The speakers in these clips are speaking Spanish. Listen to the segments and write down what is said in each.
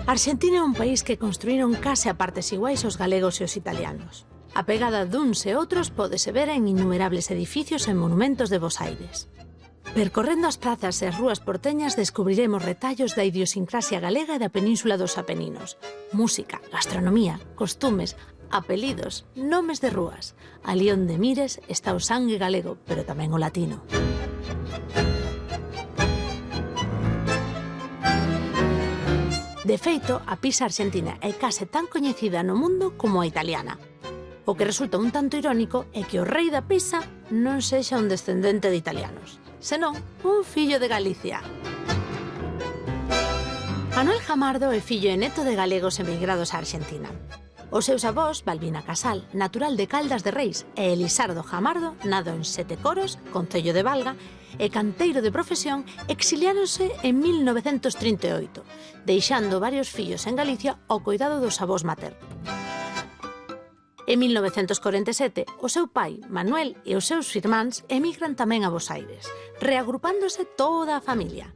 Arxentina é un país que construíron case a partes iguais os galegos e os italianos. A pegada duns e outros pódese ver en innumerables edificios e monumentos de Bos Aires. Percorrendo as prazas e as rúas porteñas descubriremos retallos da idiosincrasia galega e da península dos Apeninos. Música, gastronomía, costumes, apelidos, nomes de rúas. Ali onde mires está o sangue galego, pero tamén o latino. De feito, a pizza arxentina é case tan coñecida no mundo como a italiana. O que resulta un tanto irónico é que o rei da pizza non sexa un descendente de italianos, senón un fillo de Galicia. Manuel Jamardo é fillo e neto de galegos emigrados a Arxentina. Os seus avós, Balbina Casal, natural de Caldas de Reis, e Elisardo Jamardo, nado en Sete Coros, concello de Valga, e canteiro de profesión, exiliáronse en 1938, deixando varios fillos en Galicia ao cuidado dos avós maternos. En 1947, o seu pai, Manuel, e os seus irmáns emigran tamén a Bos Aires, reagrupándose toda a familia.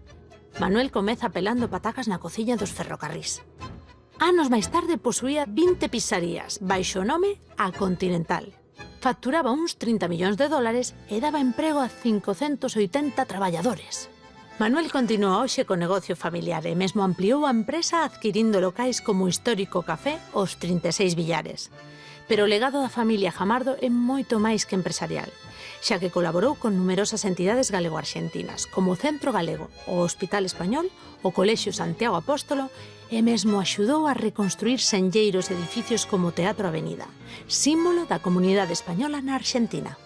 Manuel comeza pelando patacas na cociña dos ferrocarrís. Anos máis tarde posuía 20 pizzarías, baixo o nome A Continental. Facturaba uns 30 millóns de dólares e daba emprego a 580 traballadores. Manuel continúa hoxe co negocio familiar e mesmo ampliou a empresa adquirindo locais como o histórico café Os 36 Billares. Pero o legado da familia Jamardo é moito máis que empresarial, xa que colaborou con numerosas entidades galego-arxentinas, como o Centro Galego, o Hospital Español, o Colexio Santiago Apóstolo, e mesmo axudou a reconstruir senlleiros edificios como o Teatro Avenida, símbolo da comunidade española na Arxentina.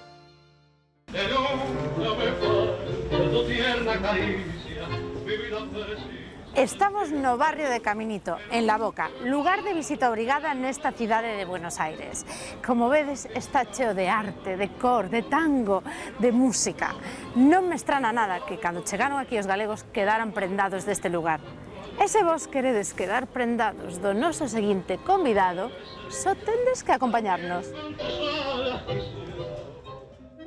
Estamos no barrio de Caminito, en La Boca, lugar de visita obrigada nesta cidade de Buenos Aires. Como vedes, está cheo de arte, de cor, de tango, de música. Non me estrana nada que cando chegaron aquí os galegos quedaran prendados deste lugar. E se vos queredes quedar prendados do noso seguinte convidado, só tendes que acompañarnos.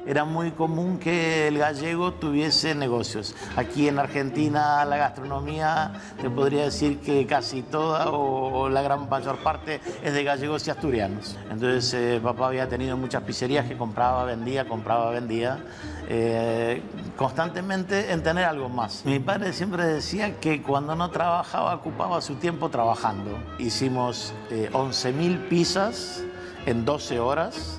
Era muy común que el gallego tuviese negocios. Aquí en Argentina la gastronomía, te podría decir que casi toda o la gran mayor parte es de gallegos y asturianos. Entonces papá había tenido muchas pizzerías que compraba, vendía, constantemente en tener algo más. Mi padre siempre decía que cuando no trabajaba ocupaba su tiempo trabajando. Hicimos 11.000 pizzas en 12 horas.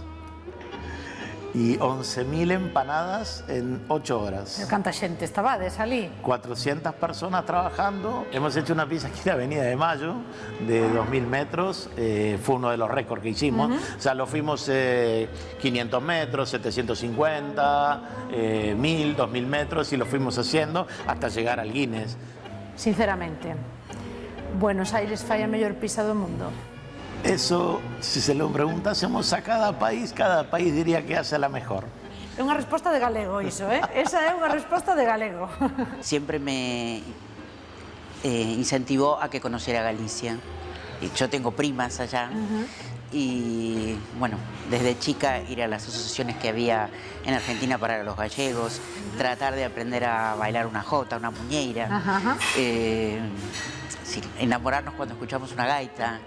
Y 11.000 empanadas en 8 horas. Pero canta xente estabades ali? 400 personas trabajando. Hemos hecho una pizza aquí en la Avenida de Mayo, de 2.000 metros. Fue uno de los récords que hicimos. O sea, lo fuimos 500 metros, 750, 1.000, 2.000 metros y lo fuimos haciendo hasta llegar al Guinness. Sinceramente, Buenos Aires fai a mellor pizza do mundo? Eso, si se lo preguntásemos a cada país diría que hace la mejor. É unha resposta de galego iso, eh? Esa é unha resposta de galego. Siempre me incentivó a que conociera Galicia. Yo tengo primas allá y, bueno, desde chica ir a las asociaciones que había en Argentina para los gallegos, tratar de aprender a bailar una jota, una muñeira, enamorarnos cuando escuchamos una gaita.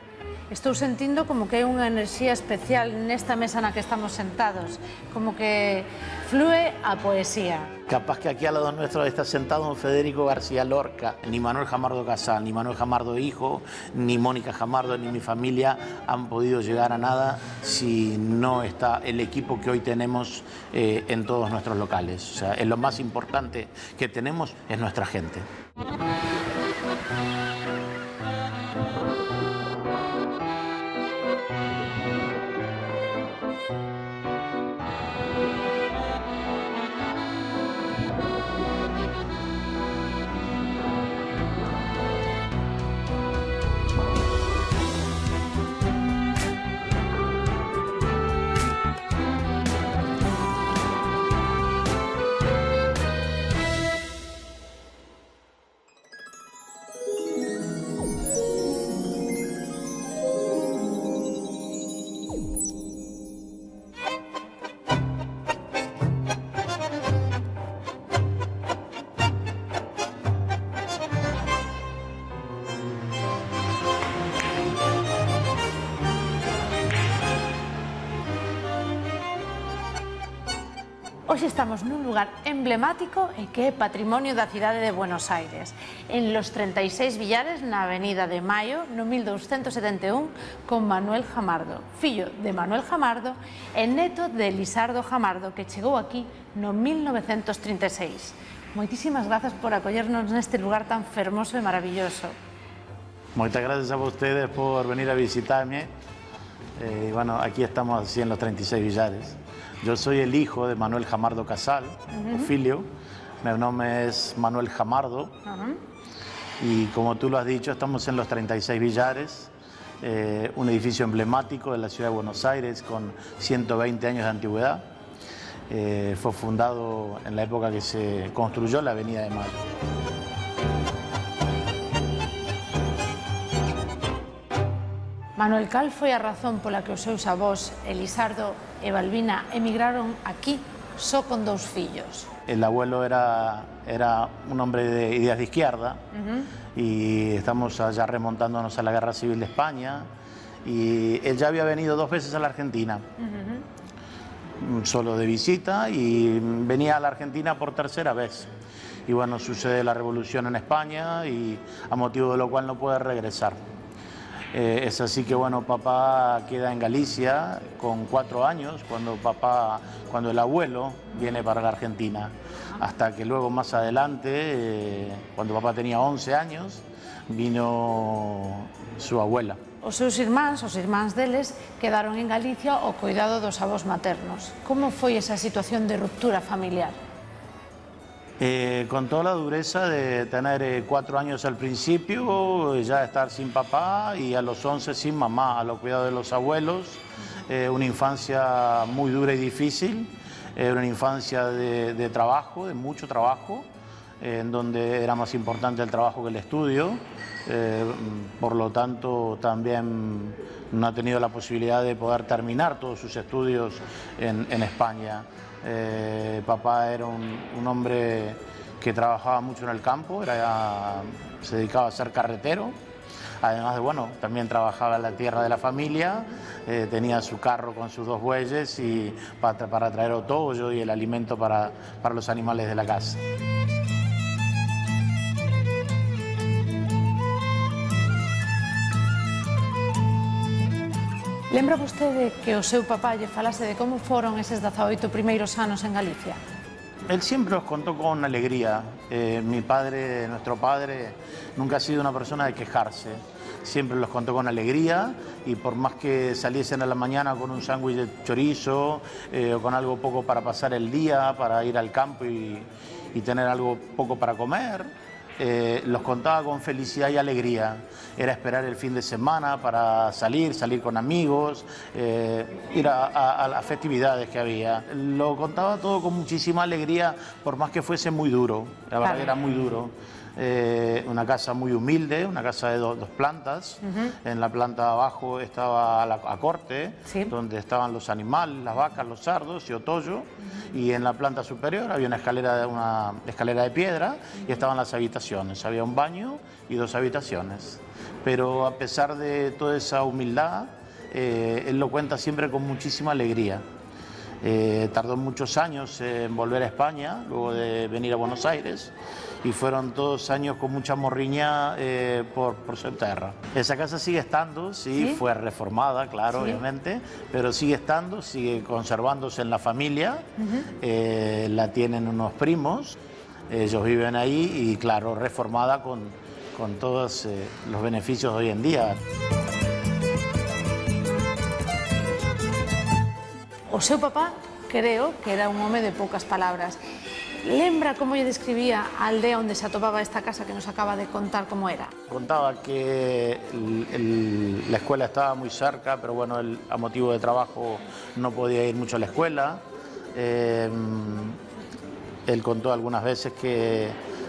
Estou sentindo como que hai unha enerxía especial nesta mesa na que estamos sentados, como que flúe a poesía. Capaz que aquí al lado nuestro está sentado un Federico García Lorca. Ni Manuel Jamardo Casal, ni Manuel Jamardo hijo, ni Mónica Jamardo, ni mi familia han podido llegar a nada si no está el equipo que hoy tenemos en todos nuestros locales. O sea, lo más importante que tenemos es nuestra gente. Hoxe estamos nun lugar emblemático e que é patrimonio da cidade de Buenos Aires, en Los 36 Villares, na Avenida de Mayo, no 1271, con Manuel Jamardo, fillo de Manuel Jamardo e neto de Elisardo Jamardo, que chegou aquí no 1936. Moitísimas grazas por acollernos neste lugar tan fermoso e maravilloso. Muchas gracias a ustedes por venir a visitarme. Bueno, aquí estamos así en Los 36 Villares. Yo soy el hijo de Manuel Jamardo Casal, filio. Mi nombre es Manuel Jamardo. Y como tú lo has dicho, estamos en Los 36 Villares, un edificio emblemático de la ciudad de Buenos Aires con 120 años de antigüedad. Fue fundado en la época que se construyó la Avenida de Mayo. Manuel, cal foi a razón pola que os seus avós, Elisardo e Balbina, emigraron aquí só con 2 fillos? El abuelo era un hombre de ideas de izquierda y estamos allá remontándonos a la Guerra Civil de España y él ya había venido 2 veces a la Argentina, solo de visita, y venía a la Argentina por 3ª vez. Y bueno, sucede la revolución en España y a motivo de lo cual no puede regresar. Es así que bueno, papá queda en Galicia con 4 años cuando el abuelo viene para la Argentina, hasta que luego más adelante, cuando papá tenía 11 años, vino su abuela. Os seus irmáns, os irmáns deles, quedaron en Galicia ao cuidado dos avós maternos. Como foi esa situación de ruptura familiar? Con toda la dureza de tener 4 años al principio, ya estar sin papá, y a los 11 sin mamá, a los cuidados de los abuelos, una infancia muy dura y difícil, una infancia de trabajo, de mucho trabajo, en donde era más importante el trabajo que el estudio, por lo tanto también no ha tenido la posibilidad de poder terminar todos sus estudios en España. Papá era un hombre que trabajaba mucho en el campo, se dedicaba a ser carretero, además de, bueno, también trabajaba en la tierra de la familia, tenía su carro con sus 2 bueyes y para traer otoño y el alimento para los animales de la casa. Lembra vostede que o seu papá lle falase de como foron eses 18 primeiros anos en Galicia? Él siempre los contó con alegría. Nuestro padre, nunca ha sido una persona de quejarse. Siempre los contó con alegría y por más que saliesen a la mañana con un sándwich de chorizo o con algo poco para pasar el día, para ir al campo y tener algo poco para comer, los contaba con felicidad y alegría. Era esperar el fin de semana para salir con amigos, ir a las festividades que había. Lo contaba todo con muchísima alegría, por más que fuese muy duro. La verdad que era muy duro. Una casa muy humilde, una casa de 2 plantas. En la planta de abajo estaba la corte, donde estaban los animales, las vacas, los cerdos y otoyo. Y en la planta superior había una escalera de piedra y estaban las habitaciones. Había un baño y 2 habitaciones. Pero a pesar de toda esa humildad, él lo cuenta siempre con muchísima alegría. Tardó muchos años en volver a España, luego de venir a Buenos Aires, y fueron todos años con mucha morriña por su tierra. Esa casa sigue estando, sí, fue reformada, claro, obviamente, pero sigue estando, sigue conservándose en la familia, la tienen unos primos, ellos viven ahí y claro, reformada con todos los beneficios de hoy en día. O seu papá, creo que era un home de poucas palabras. Lembra como lle describía a aldea onde se atopaba esta casa que nos acaba de contar como era? Contaba que la escuela estaba muy cerca, pero bueno, él a motivo de trabajo no podía ir mucho a la escuela. Él contó algunas veces que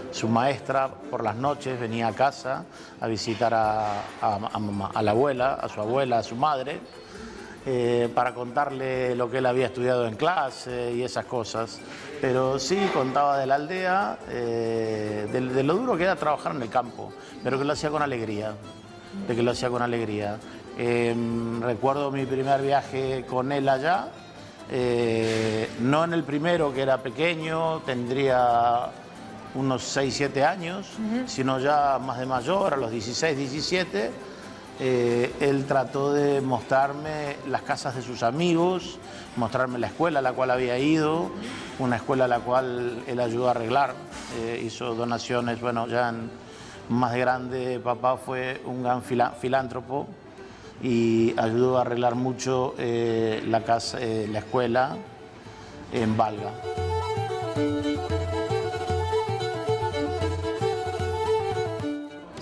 su maestra por las noches venía a casa a visitar a la abuela, a su madre, para contarle lo que él había estudiado en clase y esas cosas. Pero sí contaba de la aldea, de lo duro que era trabajar en el campo, pero que lo hacía con alegría, Recuerdo mi primer viaje con él allá, no en el primero, que era pequeño, tendría unos 6, 7 años, sino ya más de mayor, a los 16, 17, él trató de mostrarme las casas de sus amigos, mostrarme la escuela a la cual había ido, una escuela a la cual él ayudó a arreglar, hizo donaciones, bueno, ya más grande, papá fue un gran filántropo y ayudó a arreglar mucho la escuela en Valga.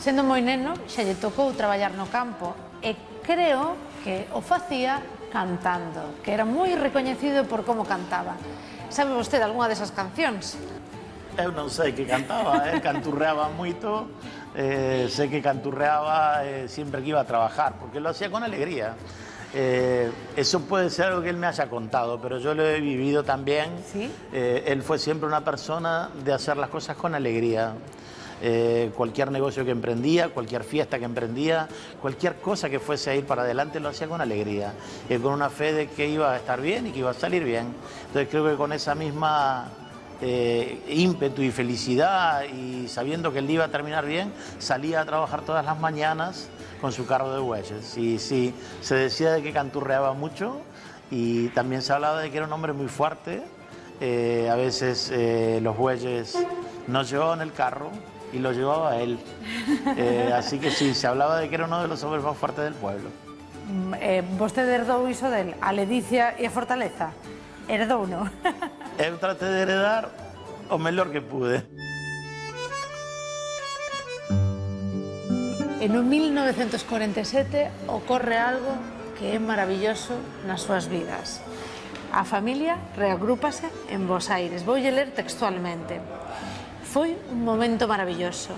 Sendo moi neno, xa lle tocou traballar no campo e creo que o facía cantando, que era moi recoñecido por como cantaba. Sabe vostede algunha desas cancións? Eu non sei que cantaba, canturreaba moito, sé que canturreaba siempre que iba a trabajar, porque lo hacía con alegría. Eso puede ser algo que él me haya contado, pero yo lo he vivido también. ¿Sí? Él fue siempre una persona de hacer las cosas con alegría. Cualquier negocio que emprendía, cualquier fiesta que emprendía, cualquier cosa que fuese a ir para adelante lo hacía con alegría, con una fe de que iba a estar bien y que iba a salir bien. Entonces creo que con esa misma ímpetu y felicidad y sabiendo que el día iba a terminar bien, salía a trabajar todas las mañanas con su carro de bueyes. Y sí, se decía de que canturreaba mucho y también se hablaba de que era un hombre muy fuerte. A veces los bueyes no llevaban el carro y lo llevaba él. Así que sí, se hablaba de que era uno de los hombres más fuertes del pueblo. Vostede herdou iso del, a ledicia e a fortaleza? Herdou, non? Eu traté de heredar o mellor que pude. E no 1947 ocorre algo que é maravilloso nas súas vidas. A familia reagrúpase en Bos Aires. Voulle ler textualmente. Foi un momento maravilloso.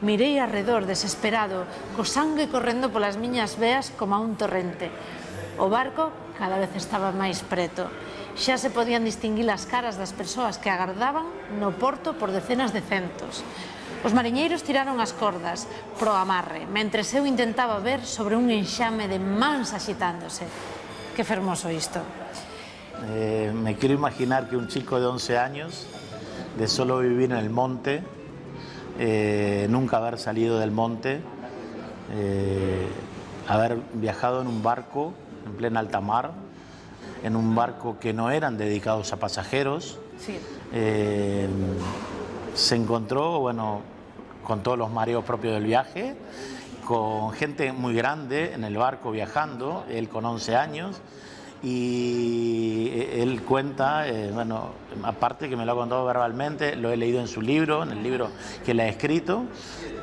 Mirei arredor desesperado, co sangue correndo polas miñas veas como a un torrente. O barco cada vez estaba máis preto. Xa se podían distinguir as caras das persoas que agardaban no porto por decenas de centos. Os mariñeiros tiraron as cordas pro amarre, mentres eu intentaba ver sobre un enxame de mans axitándose. Que fermoso isto. Me quiero imaginar que un chico de 11 años, de solo vivir en el monte, nunca haber salido del monte, haber viajado en un barco en plena alta mar, en un barco que no eran dedicados a pasajeros. Sí. Se encontró, bueno, con todos los mareos propios del viaje, con gente muy grande en el barco viajando, él con 11 años, y él cuenta, bueno, aparte que me lo ha contado verbalmente, lo he leído en su libro, en el libro que él ha escrito,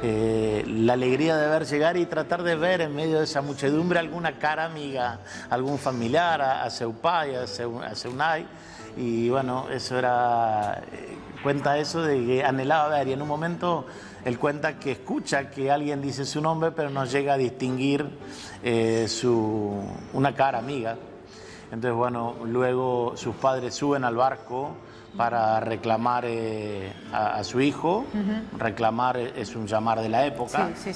la alegría de ver llegar y tratar de ver en medio de esa muchedumbre alguna cara amiga, algún familiar, a seu pai, a seu nai, y bueno, eso era, cuenta eso de que anhelaba ver, y en un momento él cuenta que escucha que alguien dice su nombre, pero no llega a distinguir una cara amiga. Entonces, bueno, luego sus padres suben al barco para reclamar a su hijo. Reclamar es un llamar de la época. Sí.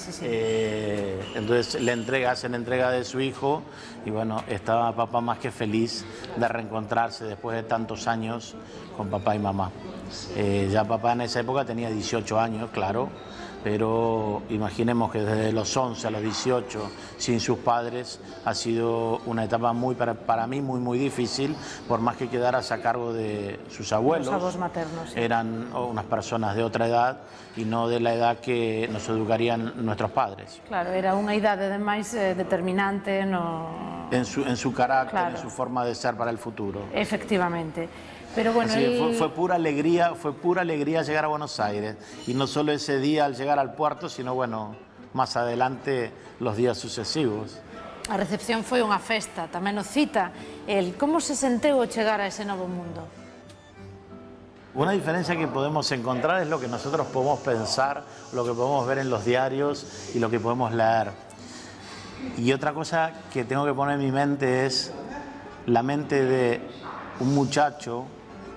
Entonces hacen entrega de su hijo y bueno, estaba papá más que feliz de reencontrarse después de tantos años con papá y mamá. Ya papá en esa época tenía 18 años, claro, pero imaginemos que desde los 11 a los 18, sin sus padres, ha sido una etapa para mí muy difícil, por más que quedaras a cargo de sus abuelos. Los abuelos maternos. Sí. Eran unas personas de otra edad y no de la edad que nos educarían nuestros padres. Claro, era unha idade ademais determinante en su carácter, claro, en su forma de ser para el futuro. Efectivamente. Pero bueno, fue pura alegría llegar a Buenos Aires. Y no solo ese día al llegar al puerto, sino bueno, más adelante los días sucesivos. A recepción foi unha festa, tamén o cita. Como se sentiu ao chegar a ese novo mundo? Una diferencia que podemos encontrar es lo que nosotros podemos pensar, lo que podemos ver en los diarios y lo que podemos leer. Y otra cosa que tengo que poner en mi mente es la mente de un muchacho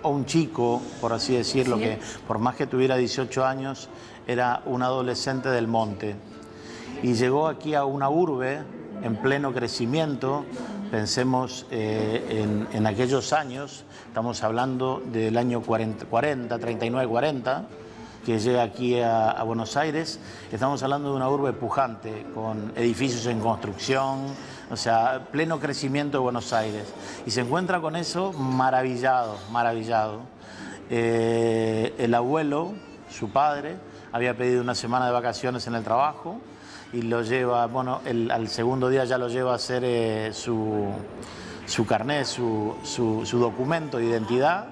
o un chico, por así decirlo, sí, que por más que tuviera 18 años, era un adolescente del monte. Y llegó aquí a una urbe en pleno crecimiento, Pensemos en aquellos años, estamos hablando del año 39-40, que llega aquí a Buenos Aires. Estamos hablando de una urbe pujante, con edificios en construcción, o sea, pleno crecimiento de Buenos Aires. Y se encuentra con eso maravillado, maravillado. El abuelo, su padre, había pedido una semana de vacaciones en el trabajo y lo lleva, bueno, al segundo día ya lo lleva a hacer su carnet, su documento de identidad.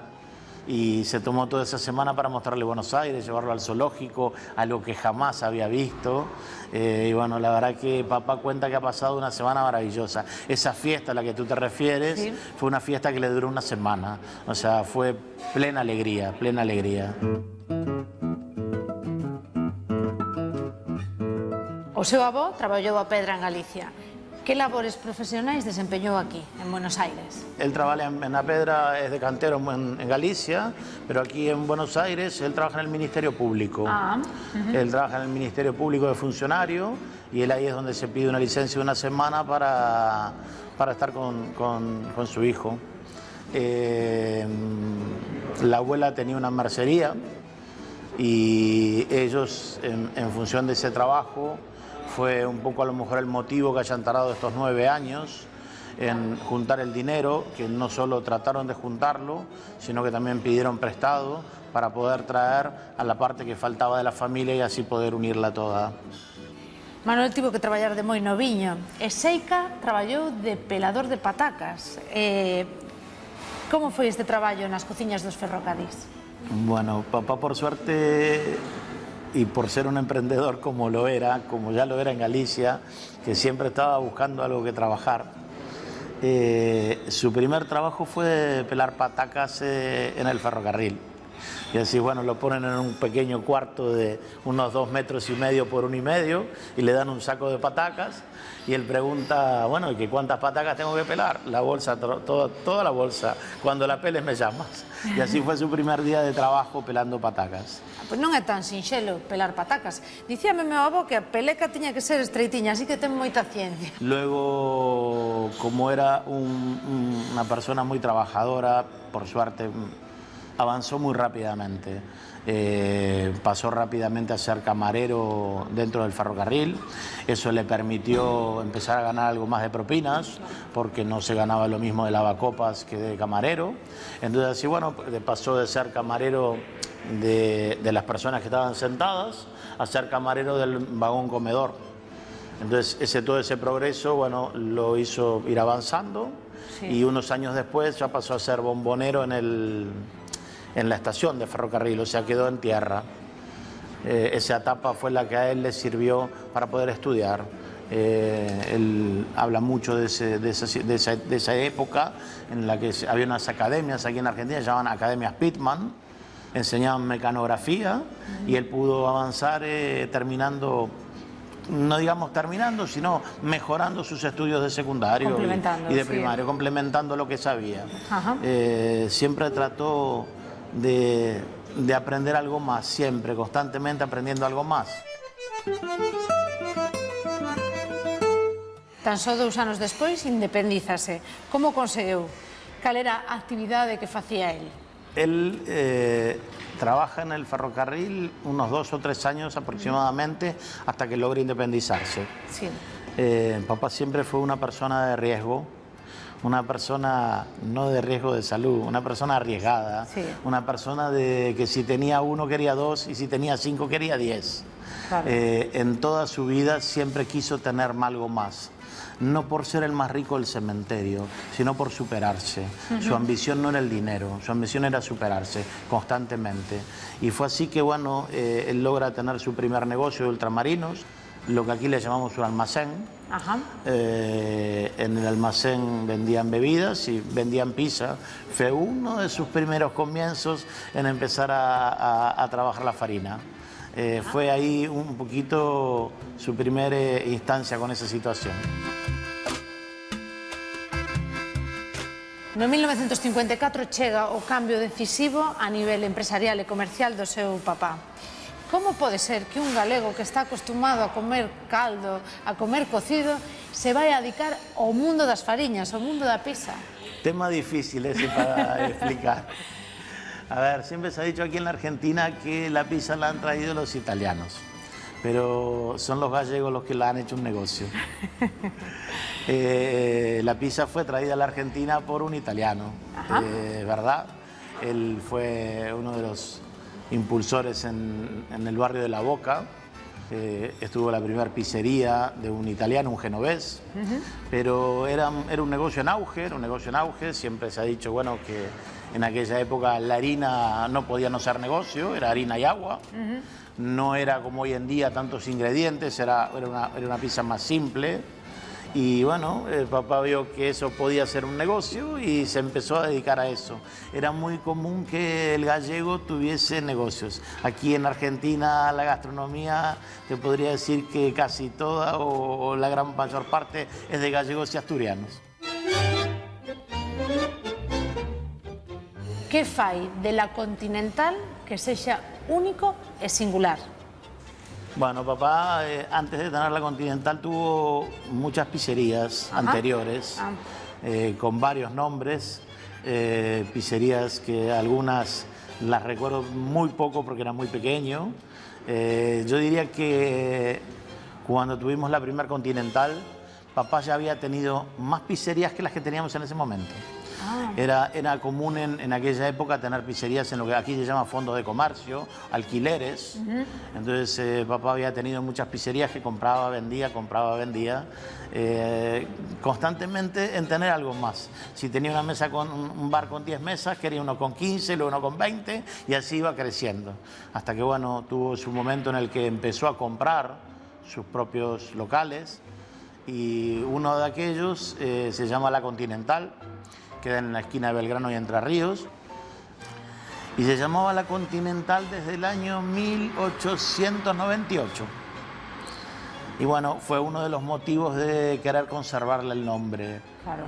Y se tomó toda esa semana para mostrarle Buenos Aires, llevarlo al zoológico, algo que jamás había visto. Y bueno, la verdad que papá cuenta que ha pasado una semana maravillosa. Esa fiesta a la que tú te refieres, sí, fue una fiesta que le duró una semana. O sea, fue plena alegría, plena alegría. O seu avó traballou a pedra en Galicia. ¿Qué labores profesionales desempeñó aquí, en Buenos Aires? Él trabaja en la pedra, es de cantero en Galicia, pero aquí en Buenos Aires él trabaja en el Ministerio Público. Él trabaja en el Ministerio Público de funcionario y él ahí es donde se pide una licencia de una semana para estar con su hijo. La abuela tenía una mercería y ellos, en función de ese trabajo, fue un poco a lo mejor el motivo que hayan tardado estos 9 años en juntar el dinero, que no solo trataron de juntarlo, sino que también pidieron prestado para poder traer a la parte que faltaba de la familia y así poder unirla toda. Manuel tivo que traballar de moi noviño e Seica traballou de pelador de patacas. Como foi este traballo nas cociñas dos ferrocarrís? Bueno, papá por suerte y por ser un emprendedor como ya lo era en Galicia, que siempre estaba buscando algo que trabajar. Su primer trabajo fue pelar patacas en el ferrocarril. Y así, bueno, lo ponen en un pequeño cuarto de unos 2,5 metros por 1,5 metros y le dan un saco de patacas y él pregunta, bueno, ¿y cuántas patacas tengo que pelar? La bolsa, toda la bolsa. Cuando la peles me llamas. Y así fue su primer día de trabajo pelando patacas. Pois non é tan sinxelo pelar patacas. Dicíame meu avó que a peleca tiña que ser estreitiña, así que ten moita ciencia. Luego, como era una persona muy trabajadora, por suerte avanzó muy rápidamente. Pasó rápidamente a ser camarero dentro del ferrocarril. Eso le permitió empezar a ganar algo más de propinas, porque no se ganaba lo mismo de lavacopas que de camarero. Entonces, así, bueno, pasó de ser camarero de las personas que estaban sentadas a ser camarero del vagón comedor. Entonces, todo ese progreso, bueno, lo hizo ir avanzando, sí, y unos años después ya pasó a ser bombonero en la estación de ferrocarril, o sea, quedó en tierra. Esa etapa fue la que a él le sirvió para poder estudiar. Él habla mucho de esa época en la que había unas academias aquí en Argentina, se llamaban Academias Pitman, enseñaban mecanografía, y él pudo avanzar terminando, no digamos terminando, sino mejorando sus estudios de secundario y de primario, sí, complementando lo que sabía. Siempre trató de aprender algo más, siempre, constantemente aprendiendo algo más. Tan só 2 anos despois, independízase. Como conseguiu? Cal era a actividade que facía él? Él trabaja en el ferrocarril unos 2 o 3 años aproximadamente hasta que logra independizarse. Sí. Papá siempre fue una persona de riesgo, una persona no de riesgo de salud, una persona arriesgada, sí, una persona de que si tenía 1 quería 2 y si tenía 5 quería 10. Claro. En toda su vida siempre quiso tener algo más. No por ser el más rico del cementerio, sino por superarse. Su ambición no era el dinero, su ambición era superarse constantemente. Y fue así que, bueno, él logra tener su primer negocio de ultramarinos, lo que aquí le llamamos un almacén. En el almacén vendían bebidas y vendían pizza. Fue uno de sus primeros comienzos en empezar a trabajar la farina. Fue ahí un poquito su primera instancia con esa situación. No 1954 chega o cambio decisivo a nivel empresarial e comercial do seu papá. Como pode ser que un galego que está acostumado a comer caldo, a comer cocido, se vai a dedicar ao mundo das fariñas, ao mundo da pizza. Tema difícil ese para explicar. A ver, siempre se ha dicho aquí en la Argentina que la pizza la han traído los italianos, pero son los gallegos los que la han hecho un negocio. La pizza fue traída a la Argentina por un italiano, ¿verdad? Él fue uno de los impulsores en el barrio de La Boca. Estuvo la primera pizzería de un italiano, un genovés, pero era un negocio en auge, siempre se ha dicho, bueno, que en aquella época la harina no podía no ser negocio, era harina y agua, no era como hoy en día tantos ingredientes, era una pizza más simple. Y bueno, el papá vio que eso podía ser un negocio y se empezó a dedicar a eso. Era muy común que el gallego tuviese negocios. Aquí en Argentina la gastronomía, te podría decir que casi toda o la gran mayor parte es de gallegos y asturianos. Que fai de la Continental que sexa único e singular? Bueno, papá, antes de tener la Continental tuvo muchas pizzerías anteriores, con varios nombres, pizzerías que algunas las recuerdo muy poco porque era muy pequeño. Yo diría que cuando tuvimos la primera Continental, papá ya había tenido más pizzerías que las que teníamos en ese momento. Era común en aquella época tener pizzerías en lo que aquí se llama fondos de comercio, alquileres. Entonces papá había tenido muchas pizzerías que compraba, vendía, constantemente en tener algo más. Si tenía una mesa con un bar con 10 mesas, quería uno con 15, luego uno con 20 y así iba creciendo. Hasta que bueno, tuvo su momento en el que empezó a comprar sus propios locales y uno de aquellos se llama La Continental. Queda en la esquina de Belgrano y Entre Ríos, y se llamaba La Continental desde el año 1898. Y bueno, fue uno de los motivos de querer conservarle el nombre. Claro.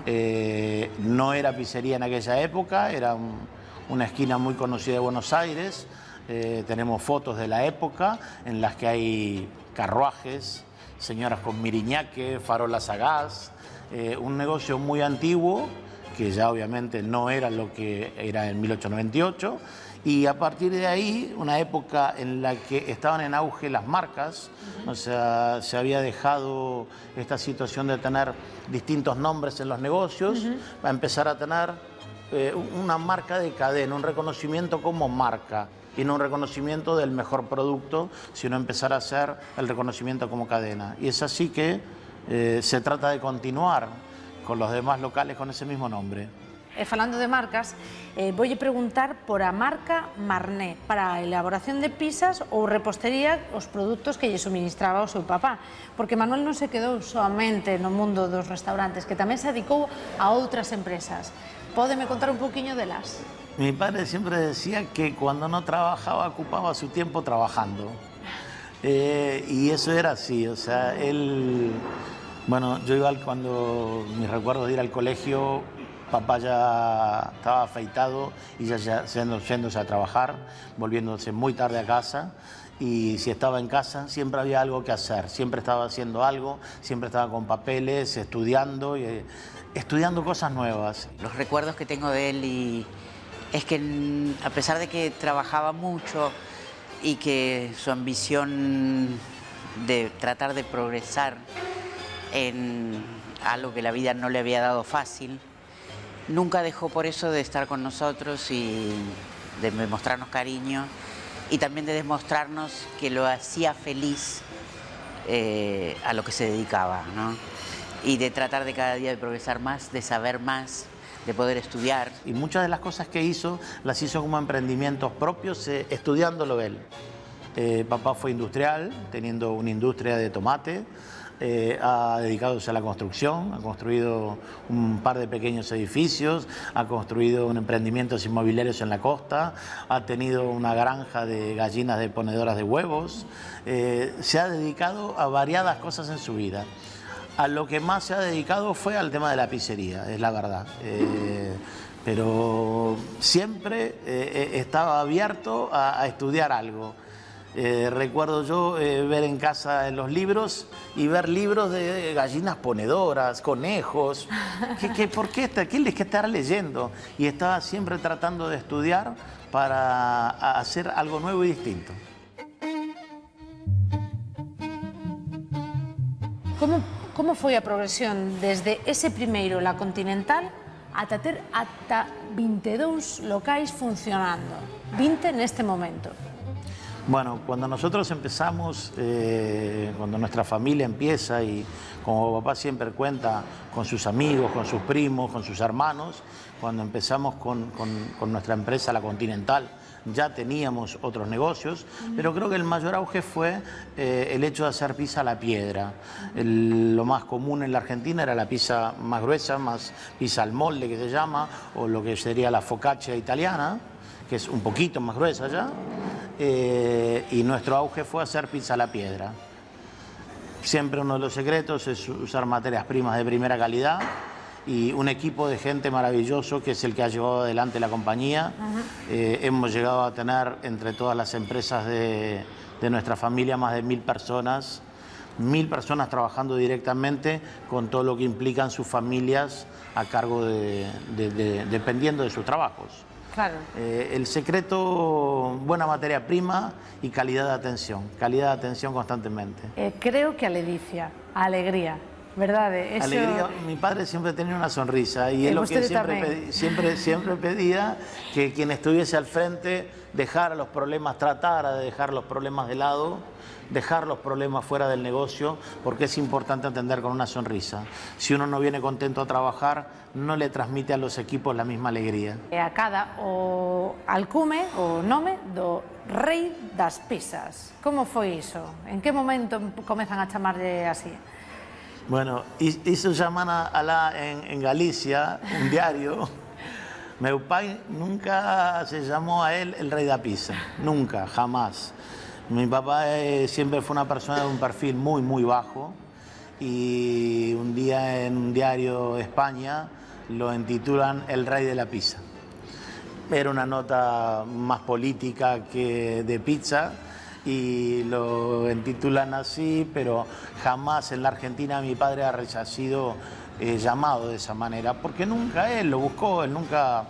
No era pizzería en aquella época, era una esquina muy conocida de Buenos Aires. Tenemos fotos de la época en las que hay carruajes, señoras con miriñaque, farolas a gas, un negocio muy antiguo, que ya obviamente no era lo que era en 1898, y a partir de ahí, una época en la que estaban en auge las marcas, o sea, se había dejado esta situación de tener distintos nombres en los negocios, va a empezar a tener una marca de cadena, un reconocimiento como marca, y no un reconocimiento del mejor producto, sino empezar a hacer el reconocimiento como cadena. Y es así que se trata de continuar con los demás locales con ese mismo nombre. Falando de marcas, voulle preguntar por a marca Marné para a elaboración de pizzas ou repostería os produtos que lle suministraba o seu papá, porque Manuel non se quedou soamente no mundo dos restaurantes, que tamén se dedicou a outras empresas. Pódeme contar un poquinho delas? Mi padre siempre decía que cuando no trabajaba ocupaba su tiempo trabajando, y eso era así, o sea, él... Bueno, yo igual cuando mis recuerdos de ir al colegio, papá ya estaba afeitado y ya yéndose a trabajar, volviéndose muy tarde a casa, y si estaba en casa siempre había algo que hacer, siempre estaba haciendo algo, siempre estaba con papeles, estudiando cosas nuevas. Los recuerdos que tengo de él y es que a pesar de que trabajaba mucho y que su ambición de tratar de progresar en algo que la vida no le había dado fácil, nunca dejó por eso de estar con nosotros y de demostrarnos cariño y también de demostrarnos que lo hacía feliz a lo que se dedicaba, ¿no? Y de tratar de cada día de progresar más, de saber más, de poder estudiar. Y muchas de las cosas que hizo, las hizo como emprendimientos propios, estudiándolo él. Papá fue industrial, teniendo una industria de tomate. Ha dedicado a la construcción, ha construido un par de pequeños edificios, ha construido emprendimientos inmobiliarios en la costa, ha tenido una granja de gallinas de ponedoras de huevos, se ha dedicado a variadas cosas en su vida. A lo que más se ha dedicado fue al tema de la pizzería, es la verdad. Pero siempre estaba abierto a estudiar algo. Recuerdo yo ver en casa en los libros y ver libros de gallinas ponedoras, conejos. ¿Por qué? ¿Qué les que estar leyendo? Y estaba siempre tratando de estudiar para hacer algo nuevo y distinto. Como foi a progresión desde ese primeiro, la Continental, ata ter ata 22 locais funcionando? 20 neste momento. Bueno, cuando nosotros empezamos, cuando nuestra familia empieza y como papá siempre cuenta con sus amigos, con sus primos, con sus hermanos, cuando empezamos con nuestra empresa, la Continental, ya teníamos otros negocios, pero creo que el mayor auge fue el hecho de hacer pizza a la piedra. Lo más común en la Argentina era la pizza más gruesa, más pizza al molde que se llama, o lo que sería la focaccia italiana, que es un poquito más gruesa ya. Y nuestro auge fue hacer pizza a la piedra. Siempre uno de los secretos es usar materias primas de primera calidad y un equipo de gente maravilloso que es el que ha llevado adelante la compañía. Hemos llegado a tener entre todas las empresas de nuestra familia más de 1000 personas. 1000 personas trabajando directamente con todo lo que implican sus familias a cargo dependiendo de sus trabajos. Claro. El secreto, buena materia prima y calidad de atención constantemente. Creo que a ledicia, a alegría, verdade? Eso... Alegría, mi padre siempre tenía una sonrisa y es lo que siempre pedía, que quien estuviese al frente dejara los problemas, tratara de dejar los problemas de lado, dejar los problemas fuera del negocio, porque es importante atender con una sonrisa. Si uno no viene contento a trabajar, no le transmite a los equipos la misma alegría. A cada o alcume, o nome do rei das pizzas. Como foi iso? En que momento comezan a chamarlle así? Bueno, hizo llamar en Galicia, un diario. Meu pai nunca se llamó a él el rey de la pizza, nunca, jamás. Mi papá siempre fue una persona de un perfil muy, muy bajo y un día en un diario de España lo intitulan el rey de la pizza. Era una nota más política que de pizza y lo intitulan así, pero jamás en la Argentina mi padre ha sido llamado de esa manera, porque nunca él lo buscó, él nunca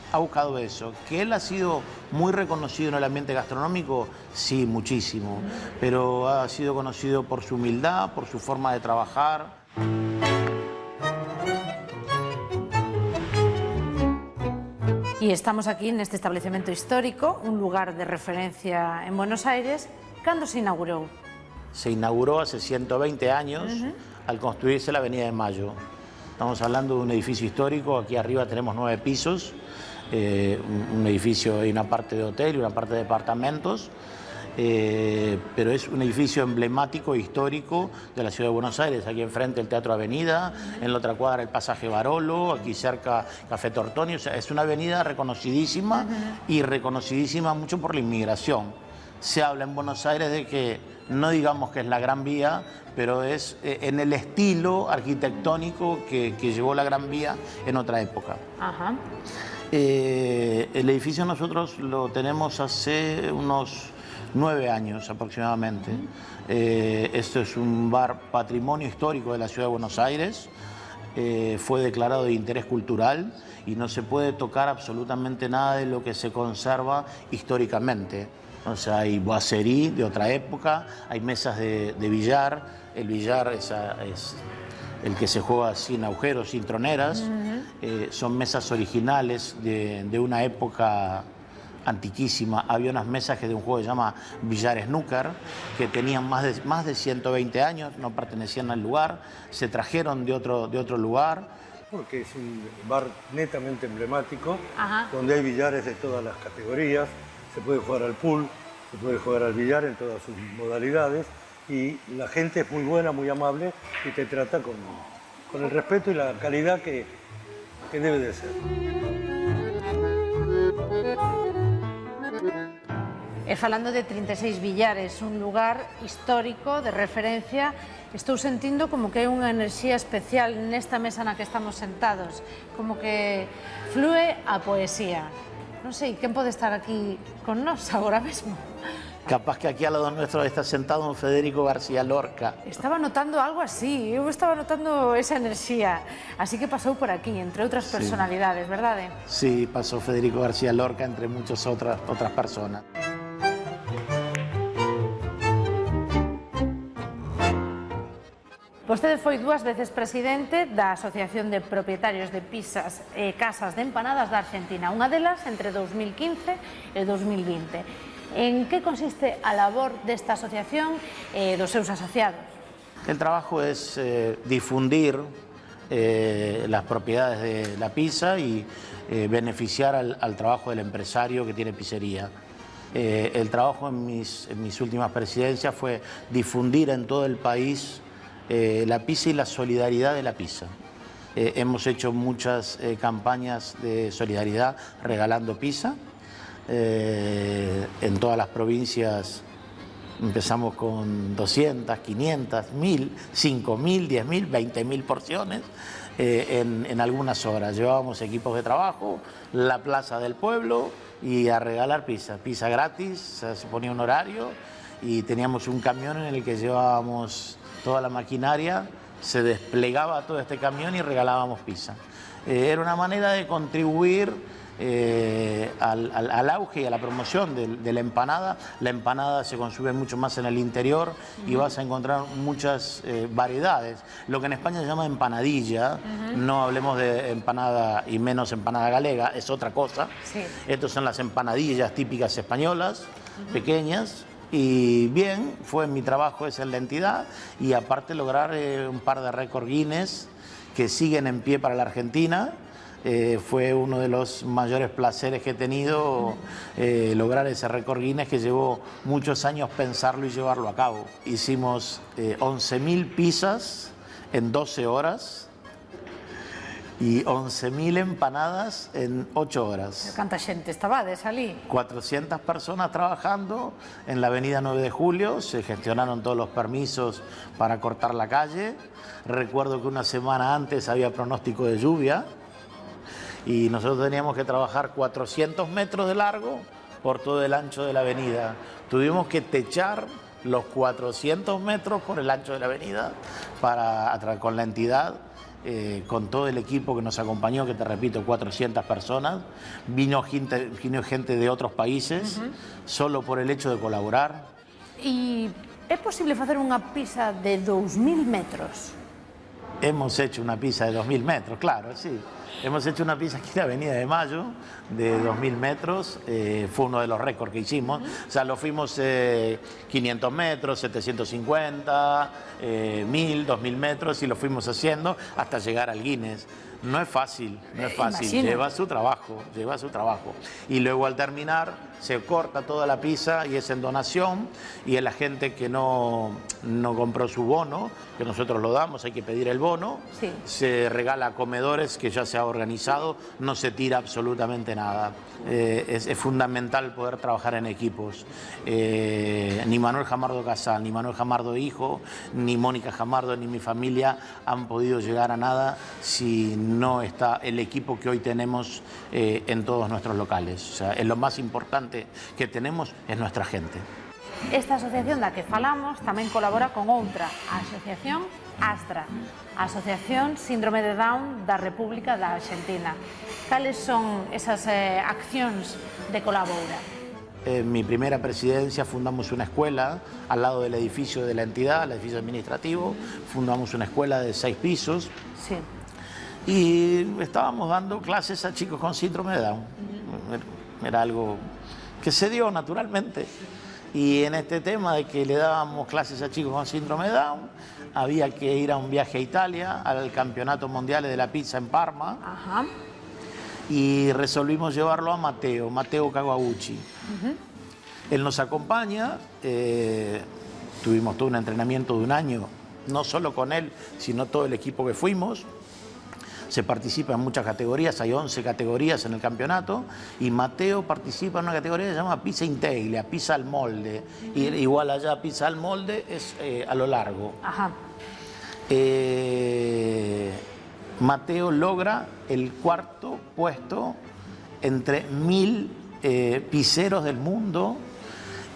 ha buscado eso. Que él ha sido muy reconocido en el ambiente gastronómico, sí, muchísimo, pero ha sido conocido por su humildad, por su forma de trabajar. Y estamos aquí en este establecimiento histórico, un lugar de referencia en Buenos Aires. ¿Cuándo se inauguró? Se inauguró hace 120 años al construirse la Avenida de Mayo. Estamos hablando de un edificio histórico, aquí arriba tenemos 9 pisos, un edificio y una parte de hotel y una parte de departamentos, pero es un edificio emblemático e histórico de la ciudad de Buenos Aires. Aquí enfrente el Teatro Avenida, en la otra cuadra el Pasaje Barolo, aquí cerca Café Tortoni. O sea, es una avenida reconocidísima y reconocidísima mucho por la inmigración. Se habla en Buenos Aires de que, no digamos que es la Gran Vía, pero es en el estilo arquitectónico que llevó la Gran Vía en otra época. Ajá. El edificio nosotros lo tenemos hace unos 9 años aproximadamente. Esto es un bar patrimonio histórico de la ciudad de Buenos Aires. Fue declarado de interés cultural y no se puede tocar absolutamente nada de lo que se conserva históricamente. O sea, hay boiserie de otra época, hay mesas de billar. El billar es el que se juega sin agujeros, sin troneras. Son mesas originales de una época antiquísima. Había unas mesas de un juego que se llama billar snooker, que tenían más de 120 años, no pertenecían al lugar, se trajeron de otro lugar. Porque es un bar netamente emblemático, Ajá. donde hay billares de todas las categorías, se puede jugar al pool, se puede jugar al billar en todas sus modalidades, y la gente es muy buena, muy amable y te trata con el respeto y la calidad que debe de ser. Falando de 36 billares, un lugar histórico de referencia, estou sentindo como que hai unha enerxía especial nesta mesa na que estamos sentados, como que flúe a poesía. Non sei, quen pode estar aquí con nós agora mesmo? Capaz que aquí al lado nuestro está sentado un Federico García Lorca. Estaba notando algo así, eu estaba notando esa enerxía. Así que pasou por aquí, entre outras personalidades, verdade? Sí, pasó Federico García Lorca entre muchas otras personas. Vostede foi 2 veces presidente da Asociación de Propietarios de Pizzas e Casas de Empanadas da Argentina, unha delas entre 2015 e 2020. En que consiste a labor desta asociación e dos seus asociados? El trabajo es difundir las propiedades de la pizza y beneficiar al trabajo del empresario que tiene pizzería. El trabajo en mis últimas presidencias fue difundir en todo el país la pizza y la solidaridad de la pizza. Hemos hecho muchas campañas de solidaridad regalando pizza. En todas las provincias empezamos con 200, 500, 1000, 5000, 10.000, 20.000 porciones en algunas horas. Llevábamos equipos de trabajo, la plaza del pueblo y a regalar pizza. Pizza gratis, se ponía un horario y teníamos un camión en el que llevábamos toda la maquinaria, se desplegaba todo este camión y regalábamos pizza. Era una manera de contribuir al auge y a la promoción de la empanada. La empanada se consume mucho más en el interior y vas a encontrar muchas variedades. Lo que en España se llama empanadilla, no hablemos de empanada y menos empanada galega, es otra cosa. Sí. Estas son las empanadillas típicas españolas, pequeñas. Y bien, fue mi trabajo ese en la entidad y aparte lograr un par de récord Guinness que siguen en pie para la Argentina. Fue uno de los mayores placeres que he tenido lograr ese récord Guinness que llevó muchos años pensarlo y llevarlo a cabo. Hicimos 11.000 pizzas en 12 horas y 11.000 empanadas en 8 horas. Canta xente estabades ali? 400 personas trabajando en la avenida 9 de Julio, se gestionaron todos los permisos para cortar la calle. Recuerdo que una semana antes había pronóstico de lluvia y nosotros teníamos que trabajar 400 metros de largo por todo el ancho de la avenida. Tuvimos que techar los 400 metros por el ancho de la avenida con la entidad. Con todo el equipo que nos acompañó, que te repito, 400 personas, vino gente de otros países, solo por el hecho de colaborar. E é posible facer unha pizza de 2.000 metros? Hemos hecho una pizza de 2.000 metros, claro, sí. Hemos hecho una pizza aquí en la Avenida de Mayo de 2.000 metros, fue uno de los récords que hicimos. O sea, lo fuimos 500 metros, 750, 1.000, 2.000 metros y lo fuimos haciendo hasta llegar al Guinness. No es fácil, no es fácil, lleva su trabajo, lleva su trabajo. Y luego al terminar se corta toda la pizza y es en donación y a la gente que no compró su bono, que nosotros lo damos, hay que pedir el bono, sí. Se regala a comedores que ya se ha organizado, no se tira absolutamente nada. Es fundamental poder trabajar en equipos. Ni Manuel Jamardo Casal, ni Manuel Jamardo hijo, ni Mónica Jamardo, ni mi familia han podido llegar a nada si no está el equipo que hoy tenemos en todos nuestros locales. O sea, es lo más importante que tenemos es nuestra gente. Esta asociación da que falamos tamén colabora con outra, a Asociación Astra, a Asociación Síndrome de Down da República da Argentina. Cales son esas accións de colabora? En mi primera presidencia fundamos una escuela al lado del edificio de la entidad, el edificio administrativo, fundamos una escuela de 6 pisos. Sí. Y estábamos dando clases a chicos con síndrome de Down. Era algo que se dio naturalmente. Y en este tema de que le dábamos clases a chicos con síndrome de Down, había que ir a un viaje a Italia, al Campeonato Mundial de la Pizza en Parma. Ajá. Y resolvimos llevarlo a Matteo Kawaguchi. Él nos acompaña, tuvimos todo un entrenamiento de un año, no solo con él, sino todo el equipo que fuimos. Se participa en muchas categorías, hay 11 categorías en el campeonato y Mateo participa en una categoría que se llama pizza integlia, pizza al molde. Y igual allá pizza al molde es a lo largo. Ajá. Mateo logra el 4.º puesto entre 1000 pizzeros del mundo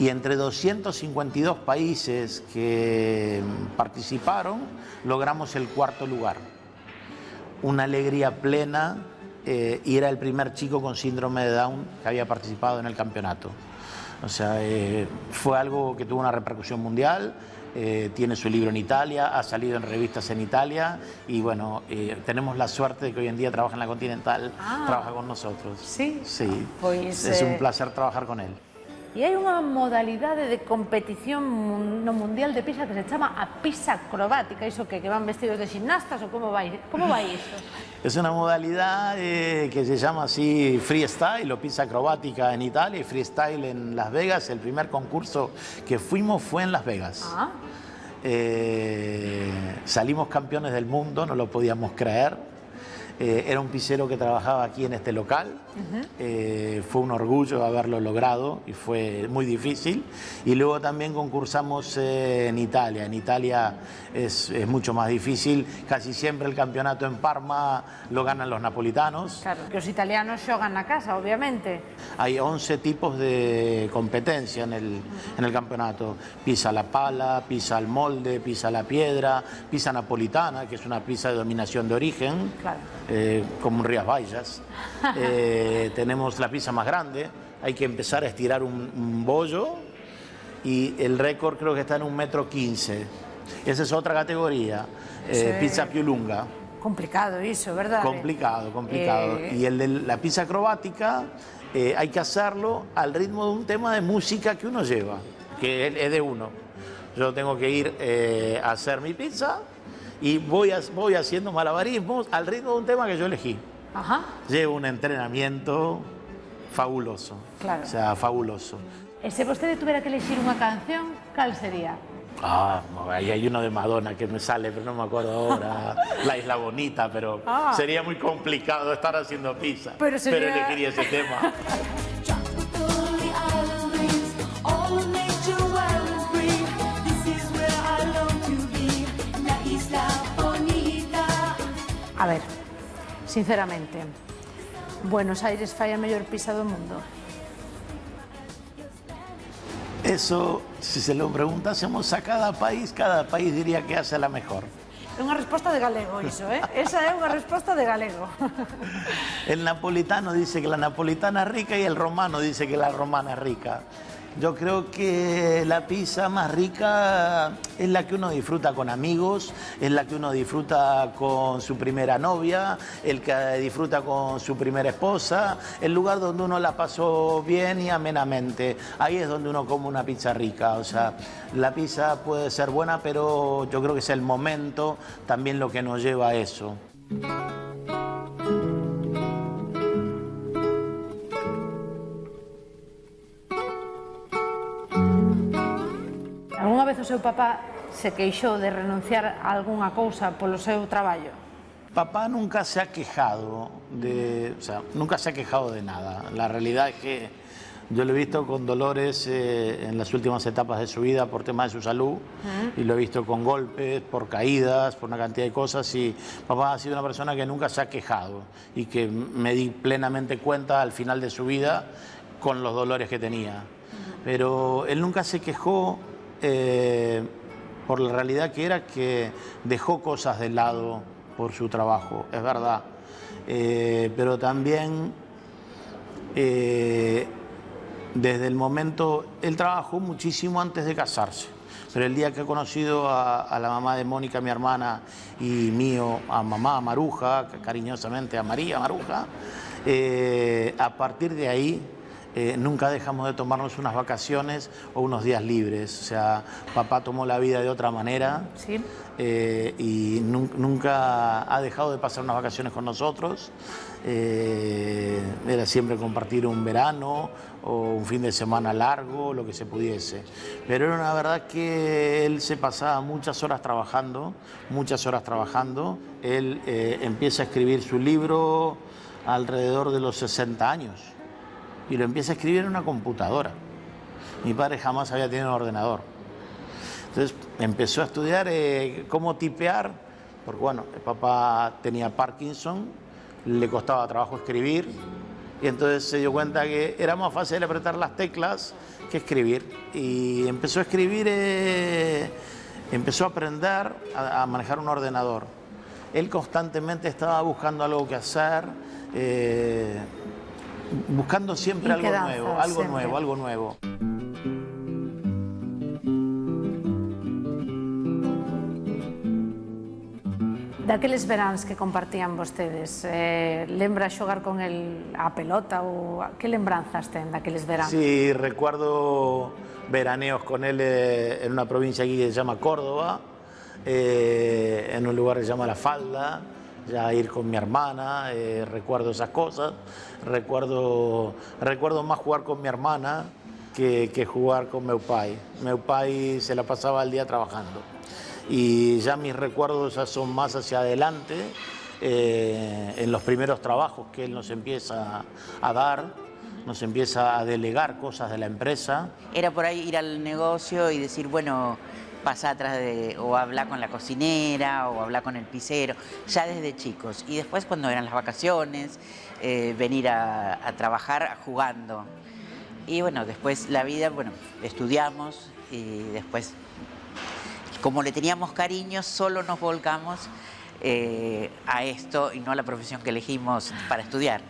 Y entre 252 países que participaron, logramos el 4º lugar. Una alegría plena, y era el primer chico con síndrome de Down que había participado en el campeonato. O sea, fue algo que tuvo una repercusión mundial. Tiene su libro en Italia, ha salido en revistas en Italia y bueno, tenemos la suerte de que hoy en día trabaja en la Continental, trabaja con nosotros. Sí? Sí, Pois, es un placer trabajar con él. E hai unha modalidade de competición no Mundial de Pisa que se chama a pisa acrobática. Iso que van vestidos de gimnastas ou como vai iso? Es una modalidad que se llama así freestyle o pista acrobática en Italia y freestyle en Las Vegas. El primer concurso que fuimos fue en Las Vegas. Salimos campeones del mundo, no lo podíamos creer. Era un pisero que trabajaba aquí en este local. Fue un orgullo haberlo logrado y fue muy difícil. Y luego también concursamos en Italia. En Italia es mucho más difícil. Casi siempre el campeonato en Parma lo ganan los napolitanos. Claro, que os italianos xogan na casa, obviamente. Hay 11 tipos de competencia en el campeonato. Pisa la pala, pisa el molde, pisa la piedra, pisa napolitana, que es una pisa de dominación de origen. Claro. Como un Rías Baixas. Tenemos la pizza más grande, hay que empezar a estirar un bollo y el récord creo que está en 1,15 m. Esa es otra categoría, pizza più lunga. Complicado iso, verdad? Complicado. Y el de la pizza acrobática hay que hacerlo al ritmo de un tema de música que uno lleva, que es de uno. Yo tengo que ir a hacer mi pizza y voy haciendo malabarismos al ritmo de un tema que yo elegí. Llevo un entrenamiento fabuloso. Claro. O sea, fabuloso. E se vostede tuvera que elegir unha canción, cal sería? Ahí hay uno de Madonna que me sale, pero no me acuerdo ahora. La Isla Bonita, pero sería muy complicado estar haciendo pizza. Pero elegiría ese tema. A ver, sinceramente, Buenos Aires fai a mellor pizza do mundo? Eso, si se lo preguntásemos a cada país diría que hace la mejor. É unha resposta de galego iso, Esa é unha resposta de galego. El napolitano dice que la napolitana es rica y el romano dice que la romana es rica. Yo creo que la pizza más rica es la que uno disfruta con amigos, es la que uno disfruta con su primera novia, el que disfruta con su primera esposa, el lugar donde uno la pasó bien y amenamente. Ahí es donde uno come una pizza rica. O sea, la pizza puede ser buena, pero yo creo que es el momento también lo que nos lleva a eso. Algúnha vez o seu papá se queixou de renunciar a algunha cousa polo seu traballo? Papá nunca se ha quejado nunca se ha quejado de nada. La realidad es que yo lo he visto con dolores en las últimas etapas de su vida por temas de su salud y lo he visto con golpes, por caídas, por una cantidad de cosas y papá ha sido una persona que nunca se ha quejado y que me di plenamente cuenta al final de su vida con los dolores que tenía. Pero él nunca se quejó por la realidad que era que dejó cosas de lado por su trabajo, es verdad. Pero también desde el momento, él trabajó muchísimo antes de casarse, pero el día que he conocido a la mamá de Mónica, mi hermana, y mío, a mamá, a Maruja, cariñosamente a María Maruja, a partir de ahí nunca dejamos de tomarnos unas vacaciones o unos días libres. O sea, papá tomó la vida de otra manera. Sí. Y nunca ha dejado de pasar unas vacaciones con nosotros. Era siempre compartir un verano o un fin de semana largo, lo que se pudiese. Pero era una verdad que él se pasaba muchas horas trabajando. Él empieza a escribir su libro alrededor de los 60 años. Y lo empieza a escribir en una computadora. Mi padre jamás había tenido un ordenador. Entonces empezó a estudiar cómo tipear, porque bueno, el papá tenía Parkinson, le costaba trabajo escribir, Y entonces se dio cuenta que era más fácil apretar las teclas que escribir. Y empezó a escribir, empezó a aprender a manejar un ordenador. Él constantemente estaba buscando algo que hacer, buscando siempre algo nuevo, algo nuevo. Daqueles veráns que compartían vostedes, lembra xogar con el a pelota ou que lembranzas ten daqueles veráns? Sí, recuerdo veraneos con él en una provincia aquí que se llama Córdoba, en un lugar que se llama La Falda, ya ir con mi hermana, recuerdo esas cosas, recuerdo más jugar con mi hermana que jugar con meu pai. Meu pai se la pasaba el día trabajando. Y ya mis recuerdos ya son más hacia adelante, en los primeros trabajos que él nos empieza a dar, nos empieza a delegar cosas de la empresa. Era por ahí ir al negocio y decir, bueno, pasa atrás o hablar con la cocinera o hablar con el pizzero, ya desde chicos. Y después cuando eran las vacaciones, venir a trabajar jugando. Y bueno, después la vida, bueno, estudiamos y después, como le teníamos cariño, solo nos volcamos a esto y no a la profesión que elegimos para estudiar.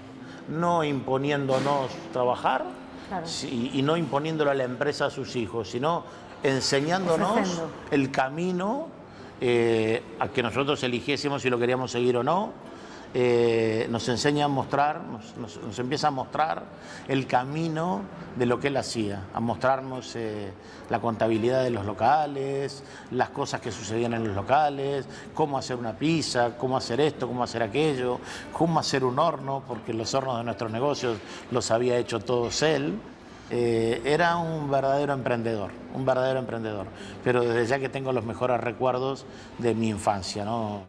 No imponiéndonos trabajar, Claro. y no imponiéndole a la empresa a sus hijos, sino enseñándonos Ofreciendo. el camino a que nosotros eligiésemos si lo queríamos seguir o no. Nos enseña a mostrar, nos empieza a mostrar el camino de lo que él hacía, a mostrarnos la contabilidad de los locales, las cosas que sucedían en los locales, cómo hacer una pizza, cómo hacer esto, cómo hacer aquello, cómo hacer un horno, porque los hornos de nuestros negocios los había hecho todos él. Era un verdadero emprendedor, pero desde ya que tengo los mejores recuerdos de mi infancia, ¿no?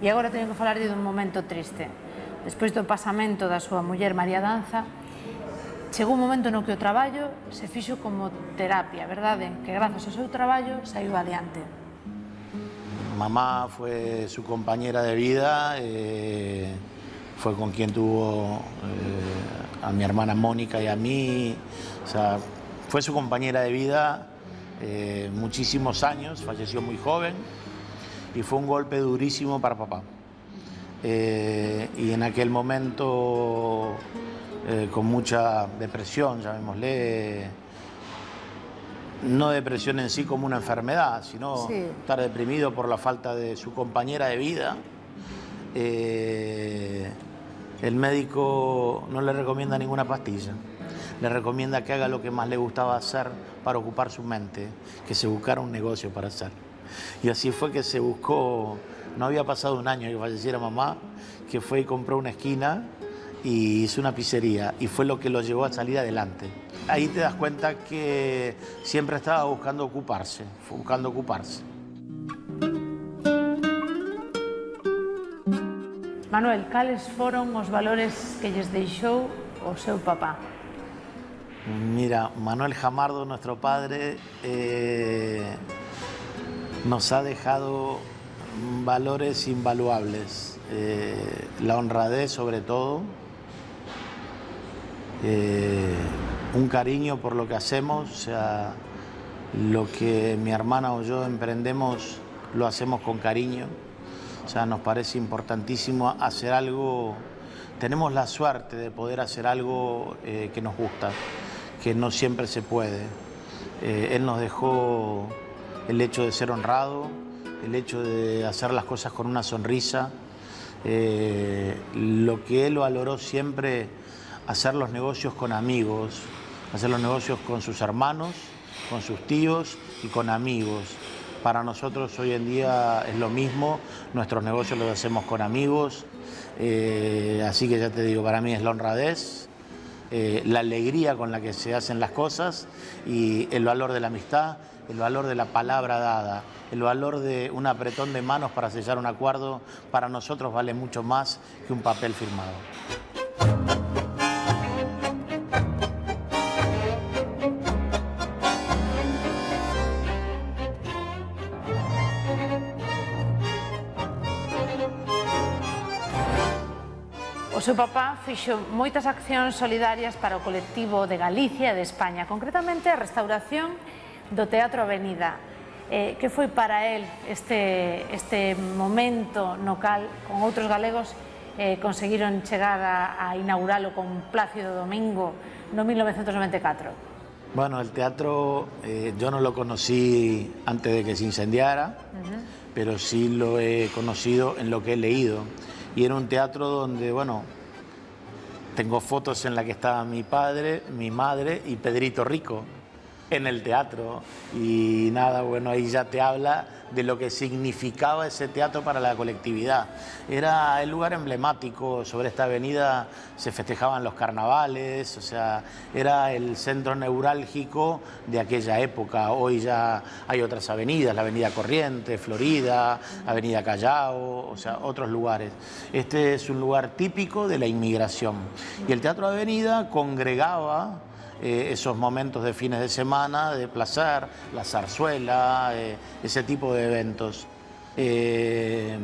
E agora teño que falarlle dun momento triste. Despois do pasamento da súa muller María Danza, chegou un momento no que o traballo se fixo como terapia, verdade? Que grazas ao seu traballo saiu adiante. Mamá fue su compañera de vida, fue con quien tuvo a mi hermana Mónica y a mí, o sea, fue su compañera de vida muchísimos años, falleció muy joven y fue un golpe durísimo para papá. Y en aquel momento, con mucha depresión, llamémosle, no depresión en sí como una enfermedad, sino estar deprimido por la falta de su compañera de vida. El médico no le recomienda ninguna pastilla, le recomienda que haga lo que más le gustaba hacer para ocupar su mente, que se buscara un negocio para hacer. Y así fue que se buscó, no había pasado un año que falleciera mamá, que fue y compró una esquina y hizo una pizzería, y fue lo que lo llevó a salir adelante. Ahí te das cuenta que siempre estaba buscando ocuparse, Manuel, cales foron os valores que lles deixou o seu papá? Mira, Manuel Jamardo, nuestro padre, nos ha dejado valores invaluables. La honradez sobre todo, un cariño por lo que hacemos, o sea, lo que mi hermana o yo emprendemos lo hacemos con cariño, o sea, nos parece importantísimo hacer algo, tenemos la suerte de poder hacer algo que nos gusta, que no siempre se puede. Él nos dejó el hecho de ser honrado, el hecho de hacer las cosas con una sonrisa, lo que él valoró siempre, hacer los negocios con amigos, hacer los negocios con sus hermanos, con sus tíos y con amigos. Para nosotros hoy en día es lo mismo, nuestros negocios los hacemos con amigos, así que ya te digo, para mí es la honradez, la alegría con la que se hacen las cosas y el valor de la amistad, el valor de la palabra dada, el valor de un apretón de manos para sellar un acuerdo, para nosotros vale mucho más que un papel firmado. O seu papá fixo moitas accións solidarias para o colectivo de Galicia e de España, concretamente a restauración do Teatro Avenida. Que foi para él este momento no cal, con outros galegos, conseguiron chegar a inauguralo con Plácido Domingo no 1994? Bueno, el teatro yo no lo conocí antes de que se incendiara, pero sí lo he conocido en lo que he leído. Y era un teatro donde, bueno, tengo fotos en las que estaba mi padre, mi madre y Pedrito Rico en el teatro. Y nada, bueno, ahí ya te habla de lo que significaba ese teatro para la colectividad. Era el lugar emblemático. Sobre esta avenida se festejaban los carnavales, o sea, era el centro neurálgico de aquella época. Hoy ya hay otras avenidas, la avenida Corrientes, Florida, avenida Callao, o sea, otros lugares. Este es un lugar típico de la inmigración. Y el Teatro Avenida congregaba esos momentos de fines de semana, de placer, la zarzuela, ese tipo de eventos. El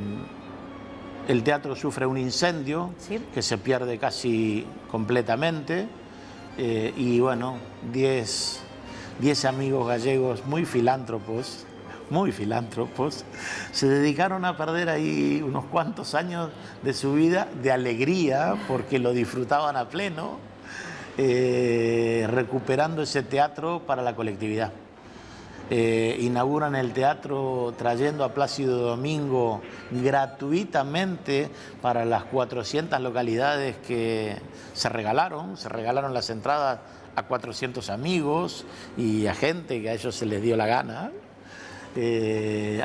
teatro sufre un incendio, ¿sí?, que se pierde casi completamente, y bueno, 10 amigos gallegos muy filántropos, se dedicaron a perder ahí unos cuantos años de su vida de alegría, porque lo disfrutaban a pleno, recuperando ese teatro para la colectividad. Inauguran el teatro trayendo a Plácido Domingo gratuitamente para las 400 localidades que se regalaron las entradas a 400 amigos y a gente que a ellos se les dio la gana.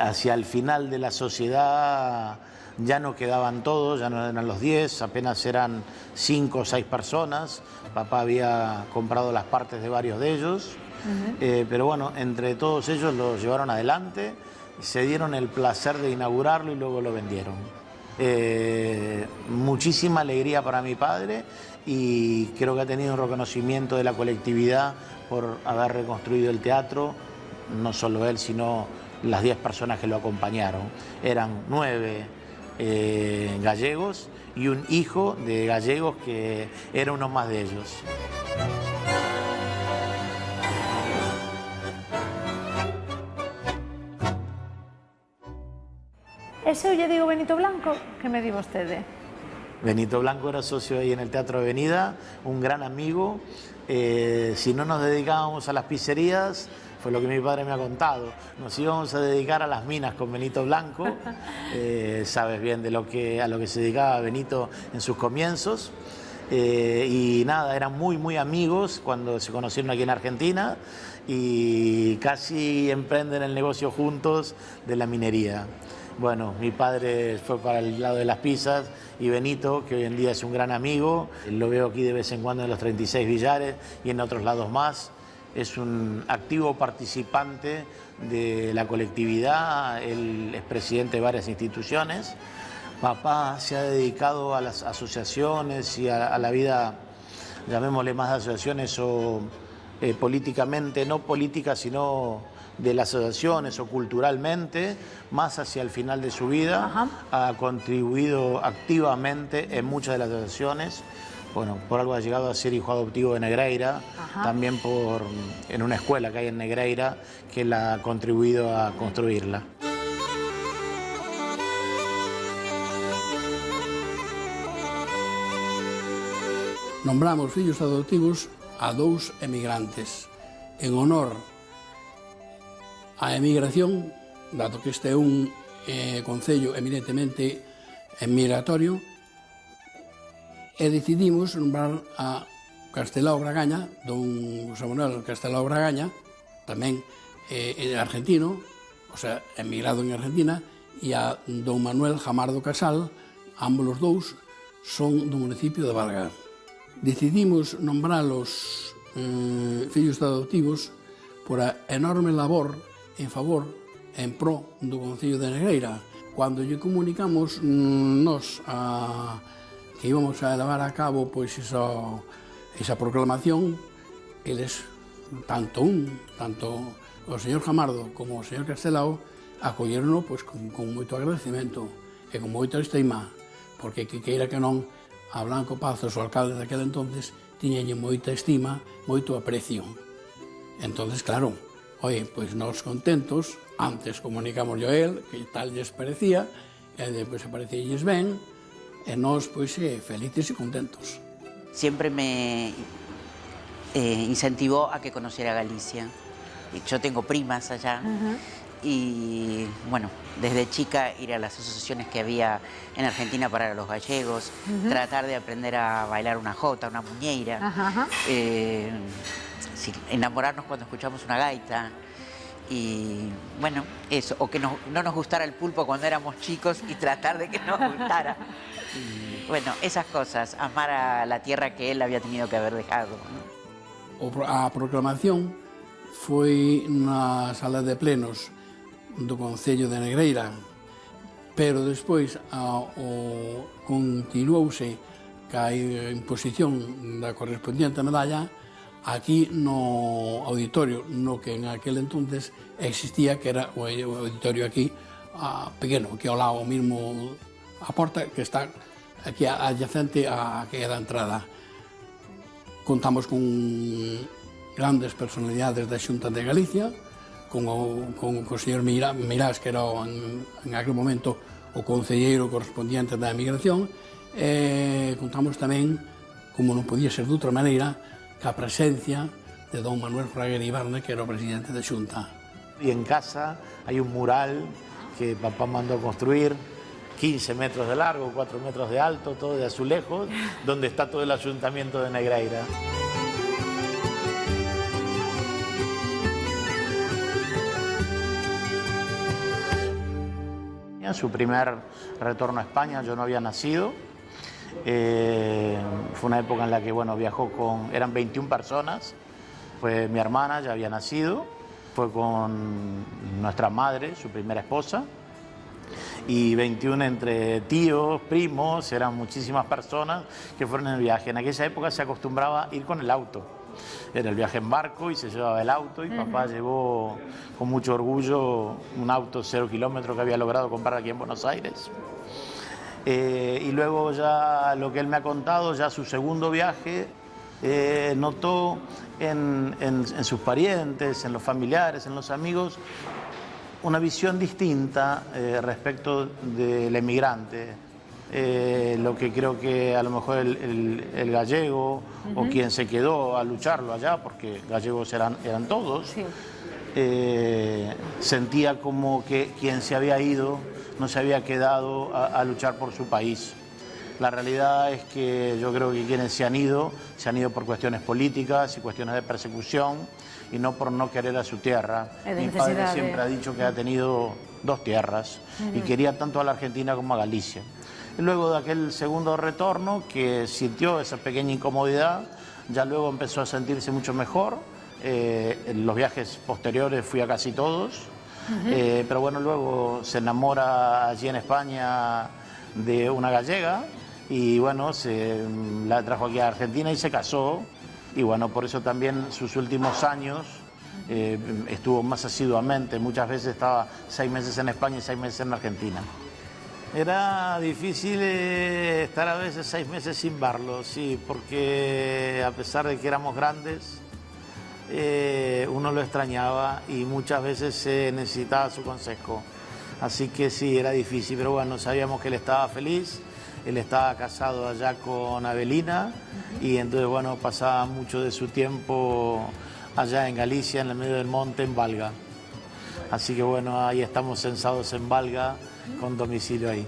Hacia el final de la sociedad ya no quedaban todos, ya no eran los 10, apenas eran 5 o 6 personas. Papá había comprado las partes de varios de ellos, pero bueno, entre todos ellos lo llevaron adelante, se dieron el placer de inaugurarlo y luego lo vendieron. Muchísima alegría para mi padre, y creo que ha tenido un reconocimiento de la colectividad por haber reconstruido el teatro, no solo él, sino las 10 personas que lo acompañaron. Eran 9 gallegos y un hijo de gallegos que era uno más de ellos. Ese eu lle digo Benito Blanco, que me di vostede? Benito Blanco era socio ahí en el Teatro Avenida, un gran amigo. Si no nos dedicábamos a las pizzerías, fue lo que mi padre me ha contado, nos íbamos a dedicar a las minas con Benito Blanco. Sabes bien a lo que se dedicaba Benito en sus comienzos. Y nada, eran muy amigos cuando se conocieron aquí en Argentina y casi emprenden el negocio juntos de la minería. Bueno, mi padre fue para el lado de las pizzas, y Benito, que hoy en día es un gran amigo, lo veo aquí de vez en cuando en los 36 billares y en otros lados más. Es un activo participante de la colectividad, él es presidente de varias instituciones. Papá se ha dedicado a las asociaciones y a la vida, llamémosle más asociaciones o políticamente, no políticas, sino de las asociaciones o culturalmente, más hacia el final de su vida. Ajá. Ha contribuido activamente en muchas de las asociaciones. Bueno, por algo ha llegado a ser hijo adoptivo de Negreira. Ajá. También en una escuela que hay en Negreira, que él ha contribuido a construirla. Nombramos fillos adoptivos a 2 emigrantes, en honor á emigración, dado que este é un concello eminentemente emigratorio, e decidimos nombrar a Castelao Bragaña, don José Manuel Castelao Bragaña, tamén argentino, o sea, emigrado en Argentina, e a don Manuel Jamardo Casal, ambos os dous son do municipio de Valga. Decidimos nombralos fillos adoptivos por a enorme labor en favor, en pro do Concello de Negreira. Cando lle comunicamos nos que íbamos a levar a cabo pois esa proclamación, eles, tanto o señor Jamardo como o señor Castelao, acollerono pois con moito agradecemento e con moita estima, porque que queira que non, a Blanco Pazos, o alcalde daquele entonces, tiñalle moita estima, moito aprecio. Entonces, claro, oye, pois nós contentos, antes comunicámoslo a él, que tal lles parecía, e depois parecíalles ben, e nós, pois, felices e contentos. Siempre me incentivó a que conociera Galicia. Yo tengo primas allá y, bueno, desde chica ir a las asociaciones que había en Argentina para los gallegos, tratar de aprender a bailar una jota, una muñeira, enamorarnos cuando escuchamos una gaita. Y bueno, eso, o que no nos gustara el pulpo cuando éramos chicos y tratar de que nos gustara. Y, bueno, esas cosas, amar a la tierra que él había tenido que haber dejado, ¿no? A proclamación foi na sala de plenos do Concello de Negreira, pero despois continuouse ca imposición da correspondiente medalla aquí no auditorio, no que en aquel entonces existía, que era o auditorio aquí pequeno, que ao lado mismo a porta que está aquí adyacente a que é da entrada. Contamos con grandes personalidades da Xunta de Galicia, con o señor Mirás, que era en aquel momento o concelleiro correspondiente da emigración, e contamos tamén, como non podía ser de outra maneira, ca presencia de don Manuel Fraguer Ibarne, que era o presidente da Xunta. Y en casa hay un mural que papá mandó construir, 15 metros de largo, 4 metros de alto, todo de azulejos, donde está todo el ayuntamiento de Negreira. En su primer retorno a España, yo no había nacido. Fue una época en la que, bueno, viajó eran 21 personas, pues mi hermana ya había nacido, fue con nuestra madre, su primera esposa, y 21 entre tíos, primos, eran muchísimas personas que fueron en el viaje. En aquella época se acostumbraba a ir con el auto, era el viaje en barco y se llevaba el auto, y papá llevó con mucho orgullo un auto 0 kilómetros que había logrado comprar aquí en Buenos Aires. Y luego ya lo que él me ha contado, ya su segundo viaje, notó en sus parientes, en los familiares, en los amigos, una visión distinta respecto del emigrante. Lo que creo que a lo mejor el gallego o quien se quedó a lucharlo allá, porque gallegos eran todos, sí. Sentía como que quien se había ido no se había quedado a luchar por su país. La realidad es que yo creo que quienes se han ido por cuestiones políticas y cuestiones de persecución y no por no querer a su tierra. Mi padre siempre ha dicho que ha tenido 2 tierras y quería tanto a la Argentina como a Galicia. Y luego de aquel segundo retorno, que sintió esa pequeña incomodidad, ya luego empezó a sentirse mucho mejor. En los viajes posteriores fui a casi todos. Pero bueno, luego se enamora allí en España de una gallega y bueno, la trajo aquí a Argentina y se casó, y bueno, por eso también sus últimos años estuvo más asiduamente, muchas veces estaba 6 meses en España y 6 meses en Argentina. Era difícil estar a veces 6 meses sin verlo, sí, porque a pesar de que éramos grandes, uno lo extrañaba y muchas veces necesitaba su consejo. Así que sí, era difícil, pero bueno, sabíamos que él estaba feliz, él estaba casado allá con Abelina y entonces, bueno, pasaba mucho de su tiempo allá en Galicia, en el medio del monte, en Valga. Así que bueno, ahí estamos censados en Valga, con domicilio ahí.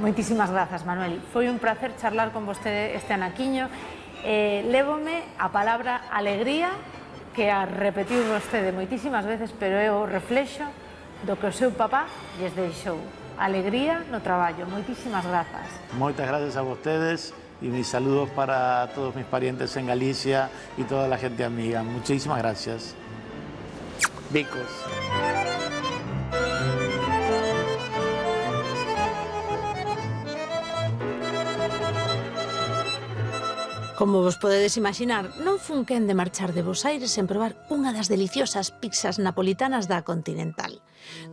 Moitísimas grazas, Manuel. Foi un placer charlar con vostede este anaquiño. Lévome a palabra alegría, que a repetir vostede moitísimas veces, pero é o reflexo do que o seu papá lles deixou. Alegría no traballo. Moitísimas grazas. Moitas gracias a vostedes y mis saludos para todos mis parientes en Galicia y toda la gente amiga. Muchísimas gracias. Bicos. Como vos podedes imaginar, non fun quen de marchar de Bos Aires sen probar unha das deliciosas pizzas napolitanas da Continental,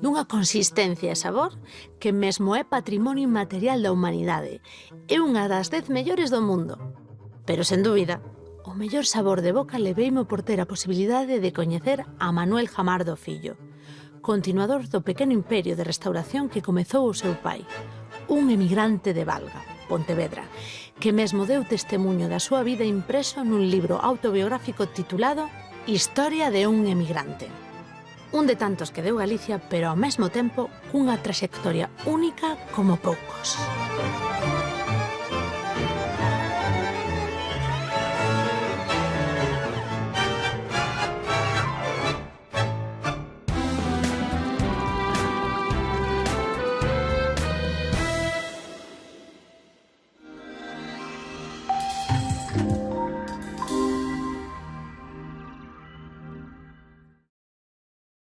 dunha consistencia e sabor que mesmo é patrimonio inmaterial da humanidade. É unha das 10 mellores do mundo. Pero, sen dúbida, o mellor sabor de boca leveime por ter a posibilidade de coñecer a Manuel Jamardo Fillo, continuador do pequeno imperio de restauración que comezou o seu pai, un emigrante de Valga, Pontevedra, que mesmo deu testemuño da súa vida impreso nun libro autobiográfico titulado Historia de un emigrante. Un de tantos que deu Galicia, pero ao mesmo tempo cunha traxectoria única como poucos.